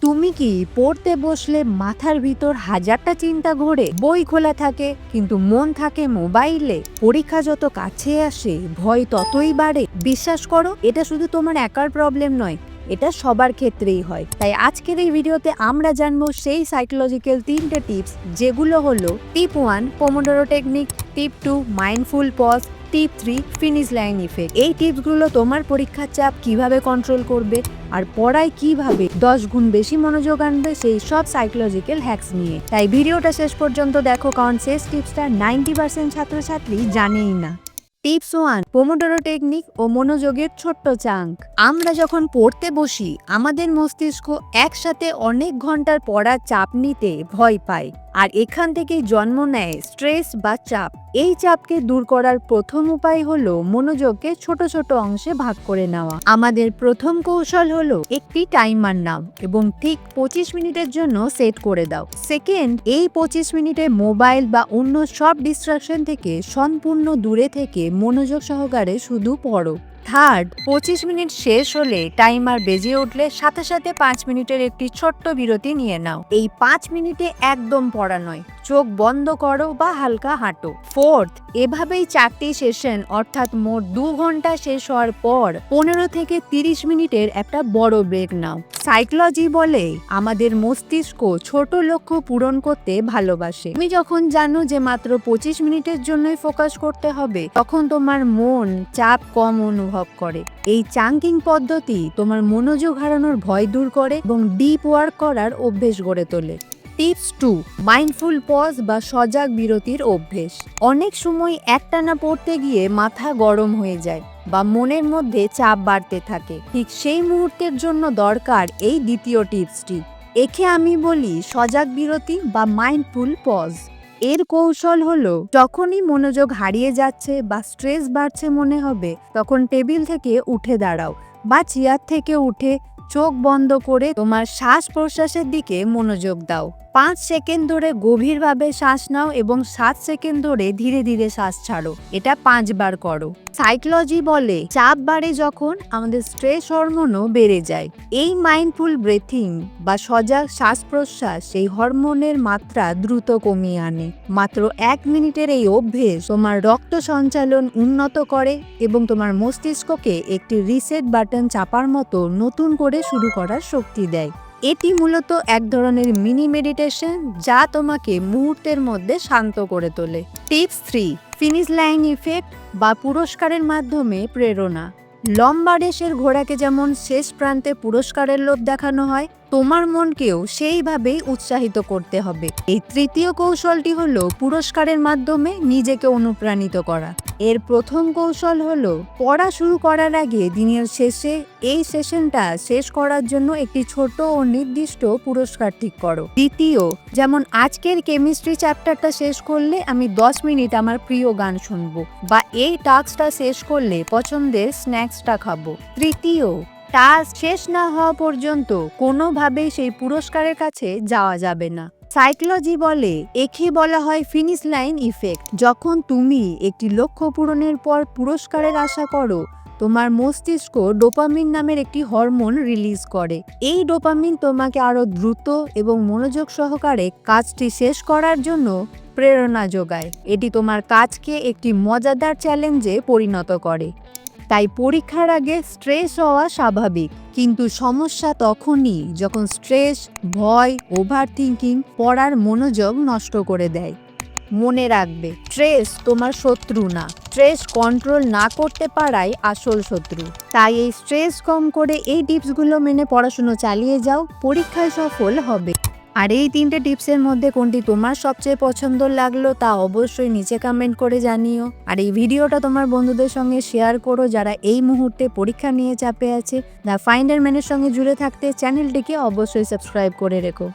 তুমি কি পড়তে বসলে মাথার ভিতর হাজারটা চিন্তা ঘোরে, বই খোলা থাকে কিন্তু মন থাকে মোবাইলে, পরীক্ষা যত কাছে আসে ভয় ততই বাড়ে? বিশ্বাস করো, এটা শুধু তোমার একার প্রবলেম নয়, এটা সবার ক্ষেত্রেই হয়। তাই আজকের এই ভিডিওতে আমরা জানবো সেই সাইকোলজিক্যাল 3টে টিপস, যেগুলো হলো টিপ 1 পোমোডোরো টেকনিক, টিপ 2 মাইন্ডফুল পজ, টিপ 3 ফিনিশ লাইন ইফেক্ট। এই টিপসগুলো তোমার পরীক্ষার চাপ কিভাবে কন্ট্রোল করবে আর পড়ায় কিভাবে 10 গুণ বেশি মনোযোগ আনবে, সেই সব সাইকোলজিক্যাল হ্যাকস নিয়ে। তাই ভিডিওটা শেষ পর্যন্ত দেখো, কারণ শেষ টিপসটা 90% ছাত্রছাত্রী জানেই না। টিপস 1 পোমোডোরো টেকনিক ও মনোযোগের ছোট্ট চাঙ্ক। আমরা যখন পড়তে বসি আমাদের মস্তিষ্ক একসাথে অনেক ঘন্টার পড়ার চাপ নিতে ভয় পায়, আর এখান থেকেই জন্ম নেয় স্ট্রেস বা চাপ। এই চাপকে দূর করার প্রথম উপায় হলো মনোযোগকে ছোট ছোট অংশে ভাগ করে নেওয়া। আমাদের প্রথম কৌশল হলো একটি টাইমার নাও এবং ঠিক 25 মিনিটের জন্য সেট করে দাও। সেকেন্ড, এই 25 মিনিটে মোবাইল বা অন্য সব ডিস্ট্রাকশন থেকে সম্পূর্ণ দূরে থেকে মনোযোগ সহকারে শুধু পড়ো। থার্ড, 25 মিনিট শেষ হলে টাইমার বেজে উঠলে সাথে সাথে 5 মিনিটের একটি ছোট্ট বিরতি নিয়ে নাও। এই 5 মিনিটে একদম পড়া নয়, চোখ বন্ধ করো বা হালকা হাঁটো। ফোর্থ, এভাবেই 4টি সেশন অর্থাৎ মোট 2 ঘন্টা শেষ হওয়ার পর 15 থেকে 30 মিনিটের একটা বড় ব্রেক নাও। সাইকোলজি বলে আমাদের মস্তিষ্ক ছোট লক্ষ্য পূরণ করতে ভালোবাসে। তুমি যখন জানো যে মাত্র 25 মিনিটের জন্যই ফোকাস করতে হবে, তখন তোমার মন চাপ কম অনুভব করে। এই চাঙ্কিং পদ্ধতি তোমার মনোযোগ হারানোর ভয় দূর করে এবং ডিপ ওয়ার্ক করার অভ্যেস গড়ে তোলে। টিপস 2 মাইন্ডফুল পজ বা সজাগ বিরতির অভ্যেস। অনেক সময় একটানা পড়তে গিয়ে মাথা গরম হয়ে যায় বা মনের মধ্যে চাপ বাড়তে থাকে। ঠিক সেই মুহূর্তের জন্য দরকার এই দ্বিতীয় টিপসটি। একে আমি বলি সজাগ বিরতি বা মাইন্ডফুল পজ। এর কৌশল হলো, যখনই মনোযোগ হারিয়ে যাচ্ছে বা স্ট্রেস বাড়ছে মনে হবে, তখন টেবিল থেকে উঠে দাঁড়াও বা চেয়ার থেকে উঠে চোখ বন্ধ করে তোমার শ্বাস প্রশ্বাসের দিকে মনোযোগ দাও। 5 সেকেন্ড ধরে গভীরভাবে শ্বাস নাও এবং 7 সেকেন্ড ধরে ধীরে ধীরে শ্বাস ছাড়ো। এটা 5 বার করো। সাইকোলজি বলে চাপ বাড়ে যখন আমাদের স্ট্রেস হরমোনও বেড়ে যায়। এই মাইন্ডফুল ব্রেথিং বা সজাগ শ্বাস প্রশ্বাস সেই হরমোনের মাত্রা দ্রুত কমিয়ে আনে। মাত্র 1 মিনিটের এই অভ্যেস তোমার রক্ত সঞ্চালন উন্নত করে এবং তোমার মস্তিষ্ককে একটি রিসেট বাটন চাপার মতো নতুন করে শুরু করার শক্তি দেয়। এটি মূলত এক ধরনের মিনি মেডিটেশন, যা তোমাকে মুহূর্তের মধ্যে শান্ত করে তোলে। টিপস 3 ফিনিশ লাইন ইফেক্ট বা পুরস্কারের মাধ্যমে প্রেরণা। লম্বা রেসের ঘোড়াকে যেমন শেষ প্রান্তে পুরস্কারের লোভ দেখানো হয়, তোমার মনকেও সেইভাবেই উৎসাহিত করতে হবে। এই তৃতীয় কৌশলটি হলো পুরস্কারের মাধ্যমে নিজেকে অনুপ্রাণিত করা। এর প্রথম কৌশল হলো পড়া শুরু করার আগে দিনের শেষে এই সেশনটা শেষ করার জন্য একটি ছোট ও নির্দিষ্ট পুরস্কার ঠিক করো। দ্বিতীয়, যেমন আজকের কেমিস্ট্রি চ্যাপ্টারটা শেষ করলে আমি 10 মিনিট আমার প্রিয় গান শুনবো, বা এই টাস্কটা শেষ করলে পছন্দের স্ন্যাক্সটা খাবো। তৃতীয়, টাস্ক শেষ না হওয়া পর্যন্ত কোনোভাবেই সেই পুরস্কারের কাছে যাওয়া যাবে না। সাইকোলজি বলে একে বলা হয় ফিনিশ লাইন ইফেক্ট। যখন তুমি একটি লক্ষ্য পূরণের পর পুরস্কারের আশা করো, তোমার মস্তিষ্ক ডোপামিন নামের একটি হরমোন রিলিজ করে। এই ডোপামিন তোমাকে আরো দ্রুত এবং মনোযোগ সহকারে কাজটি শেষ করার জন্য প্রেরণা যোগায়। এটি তোমার কাজকে একটি মজাদার চ্যালেঞ্জে পরিণত করে। তাই পরীক্ষার আগে স্ট্রেস হওয়া স্বাভাবিক, কিন্তু সমস্যা তখনই যখন স্ট্রেস, ভয়, ওভার থিঙ্কিং পড়ার মনোযোগ নষ্ট করে দেয়। মনে রাখবে, স্ট্রেস তোমার শত্রু না, স্ট্রেস কন্ট্রোল না করতে পারাই আসল শত্রু। তাই এই স্ট্রেস কম করে এই টিপসগুলো মেনে পড়াশুনো চালিয়ে যাও, পরীক্ষায় সফল হবে। আর এই 3টে টিপসের মধ্যে কোনটি তোমার সবচেয়ে পছন্দ লাগলো তা অবশ্যই নিচে কমেন্ট করে জানিও। আর এই ভিডিওটা তোমার বন্ধুদের সঙ্গে শেয়ার করো যারা এই মুহূর্তে পরীক্ষা নিয়ে চাপে আছে। দ্য ফাইন্ডার ম্যানের সঙ্গে জুড়ে থাকতে চ্যানেলটিকে অবশ্যই সাবস্ক্রাইব করে রেখো।